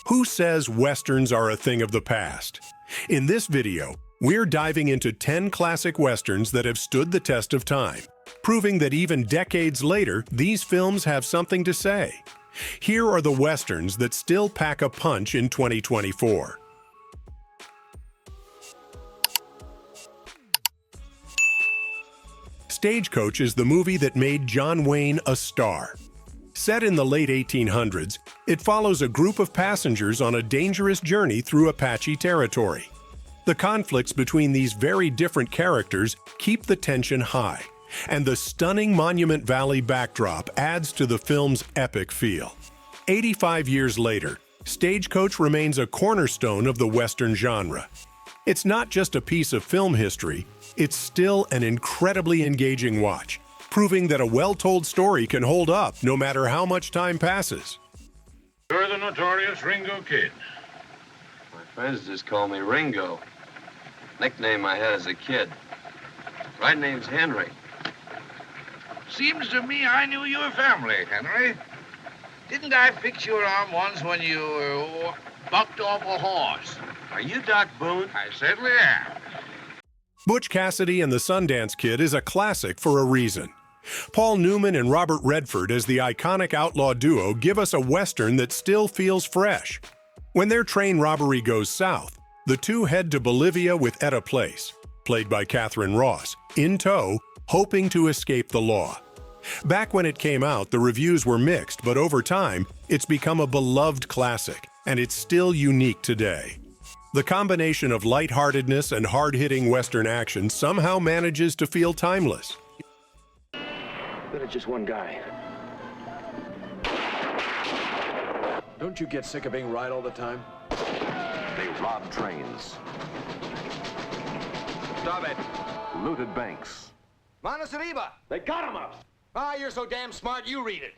Who says Westerns are a thing of the past? In this video, we're diving into 10 classic Westerns that have stood the test of time, proving that even decades later, these films have something to say. Here are the Westerns that still pack a punch in 2024. Stagecoach is the movie that made John Wayne a star. Set in the late 1800s, it follows a group of passengers on a dangerous journey through Apache territory. The conflicts between these very different characters keep the tension high, and the stunning Monument Valley backdrop adds to the film's epic feel. 85 years later, Stagecoach remains a cornerstone of the Western genre. It's not just a piece of film history, it's still an incredibly engaging watch, proving that a well-told story can hold up no matter how much time passes. You're the notorious Ringo Kid. My friends just call me Ringo. Nickname I had as a kid. Right name's Henry. Seems to me I knew your family, Henry. Didn't I fix your arm once when you bucked off a horse? Are you Doc Boone? I certainly am. Butch, Cassidy and the Sundance Kid is a classic for a reason. Paul Newman and Robert Redford as the iconic outlaw duo give us a Western that still feels fresh. When their train robbery goes south, the two head to Bolivia with Etta Place, played by Catherine Ross, in tow, hoping to escape the law. Back when it came out, the reviews were mixed, but over time, it's become a beloved classic, and it's still unique today. The combination of lightheartedness and hard-hitting Western action somehow manages to feel timeless. But it's just one guy. Don't you get sick of being right all the time? They robbed trains, Stop it! looted banks. Manos arriba! They got him up! Ah, you're so damn smart, you read it.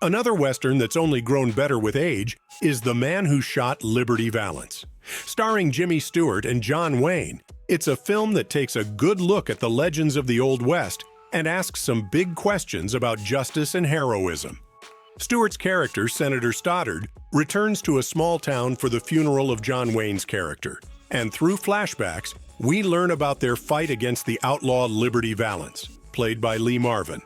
Another Western that's only grown better with age is The Man Who Shot Liberty Valance. Starring Jimmy Stewart and John Wayne, it's a film that takes a good look at the legends of the Old West and asks some big questions about justice and heroism. Stewart's character, Senator Stoddard, returns to a small town for the funeral of John Wayne's character, and through flashbacks, we learn about their fight against the outlaw Liberty Valance, played by Lee Marvin.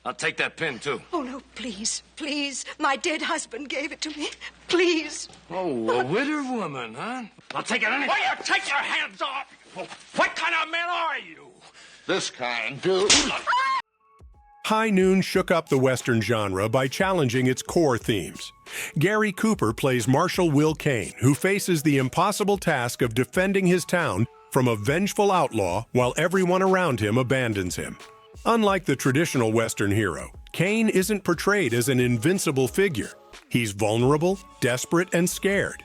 I'll take that pin, too. Oh, no, please, please. My dead husband gave it to me. Please. Oh, a widowed woman, huh? I'll take it anyway. Will you take your hands off? What kind of man are you? This kind, dude. High Noon shook up the Western genre by challenging its core themes. Gary Cooper plays Marshal Will Kane, who faces the impossible task of defending his town from a vengeful outlaw while everyone around him abandons him. Unlike the traditional Western hero, Kane isn't portrayed as an invincible figure. He's vulnerable, desperate, and scared.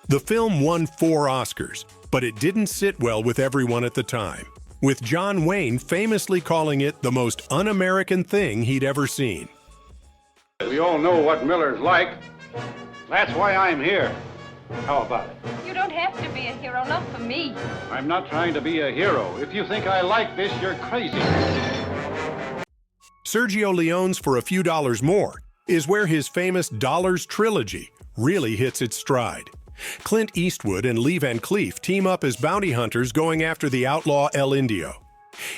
The film won 4 Oscars, but it didn't sit well with everyone at the time, with John Wayne famously calling it the most un-American thing he'd ever seen. We all know what Miller's like. That's why I'm here. How about it? You don't have to be a hero, not for me. I'm not trying to be a hero. If you think I like this, you're crazy. Sergio Leone's For a Few Dollars More is where his famous Dollars trilogy really hits its stride. Clint Eastwood and Lee Van Cleef team up as bounty hunters going after the outlaw El Indio.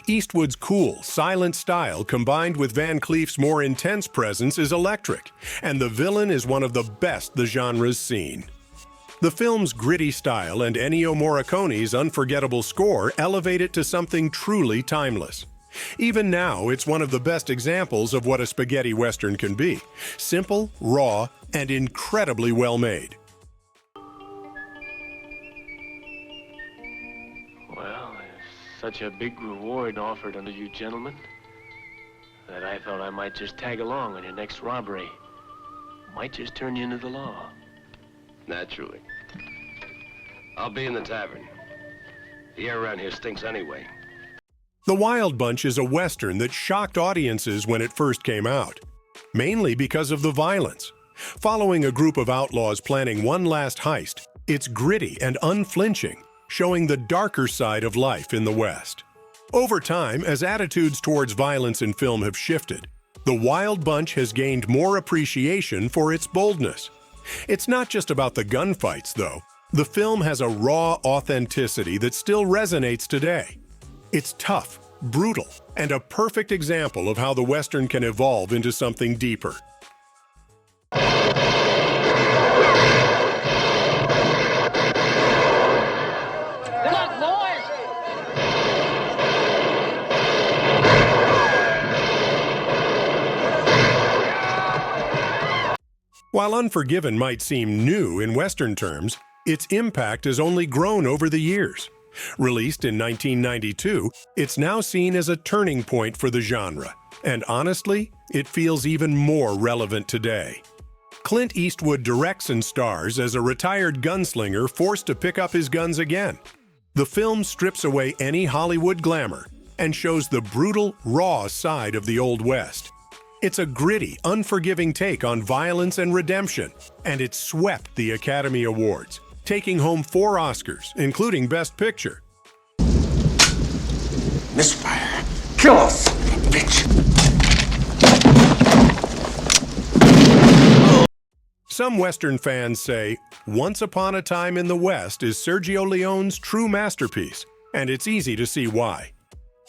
Eastwood's cool, silent style combined with Van Cleef's more intense presence is electric, and the villain is one of the best the genre's seen. The film's gritty style and Ennio Morricone's unforgettable score elevate it to something truly timeless. Even now, it's one of the best examples of what a spaghetti Western can be: simple, raw, and incredibly well made. Well, there's such a big reward offered unto you gentlemen that I thought I might just tag along on your next robbery. Might just turn you into the law. Naturally. I'll be in the tavern. The air around here stinks anyway. The Wild Bunch is a Western that shocked audiences when it first came out, mainly because of the violence. Following a group of outlaws planning one last heist, it's gritty and unflinching, showing the darker side of life in the West. Over time, as attitudes towards violence in film have shifted, The Wild Bunch has gained more appreciation for its boldness. It's not just about the gunfights, though. The film has a raw authenticity that still resonates today. It's tough, brutal, and a perfect example of how the Western can evolve into something deeper. While Unforgiven might seem new in Western terms, its impact has only grown over the years. Released in 1992, it's now seen as a turning point for the genre, and honestly, it feels even more relevant today. Clint Eastwood directs and stars as a retired gunslinger forced to pick up his guns again. The film strips away any Hollywood glamour and shows the brutal, raw side of the Old West. It's a gritty, unforgiving take on violence and redemption, and it swept the Academy Awards, taking home 4 Oscars, including Best Picture. Misfire. Kill us, bitch. Some Western fans say Once Upon a Time in the West is Sergio Leone's true masterpiece, and it's easy to see why.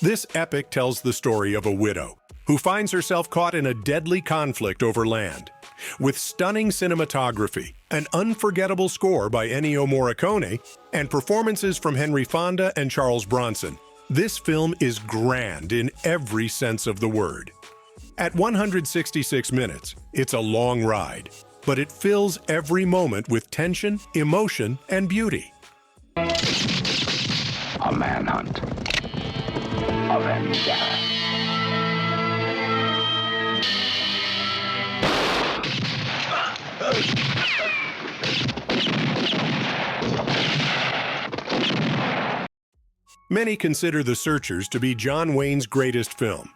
This epic tells the story of a widow who finds herself caught in a deadly conflict over land. With stunning cinematography, an unforgettable score by Ennio Morricone, and performances from Henry Fonda and Charles Bronson, this film is grand in every sense of the word. At 166 minutes, it's a long ride, but it fills every moment with tension, emotion, and beauty. A manhunt. A vendetta. Many consider The Searchers to be John Wayne's greatest film.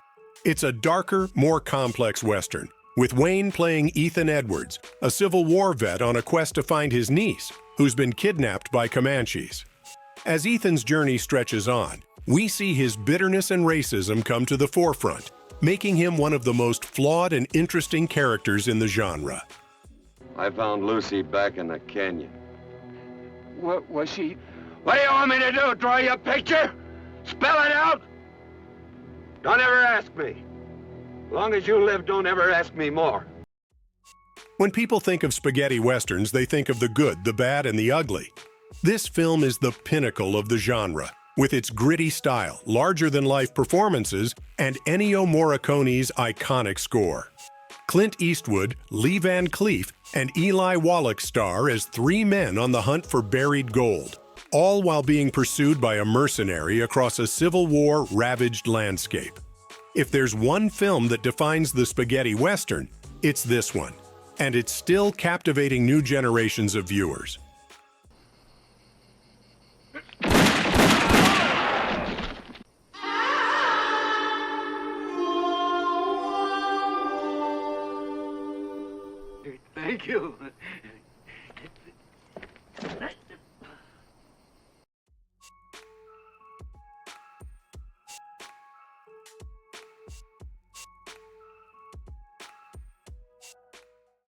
It's a darker, more complex Western, with Wayne playing Ethan Edwards, a Civil War vet on a quest to find his niece, who's been kidnapped by Comanches. As Ethan's journey stretches on, we see his bitterness and racism come to the forefront, making him one of the most flawed and interesting characters in the genre. I found Lucy back in the canyon. What was she? What do you want me to do? Draw you a picture? Spell it out? Don't ever ask me. As long as you live, don't ever ask me more. When people think of spaghetti westerns, they think of the good, the bad, and the ugly. This film is the pinnacle of the genre, with its gritty style, larger-than-life performances, and Ennio Morricone's iconic score. Clint Eastwood, Lee Van Cleef, and Eli Wallach star as 3 men on the hunt for buried gold, all while being pursued by a mercenary across a Civil War-ravaged landscape. If there's one film that defines the spaghetti western, it's this one, and it's still captivating new generations of viewers. Thank you.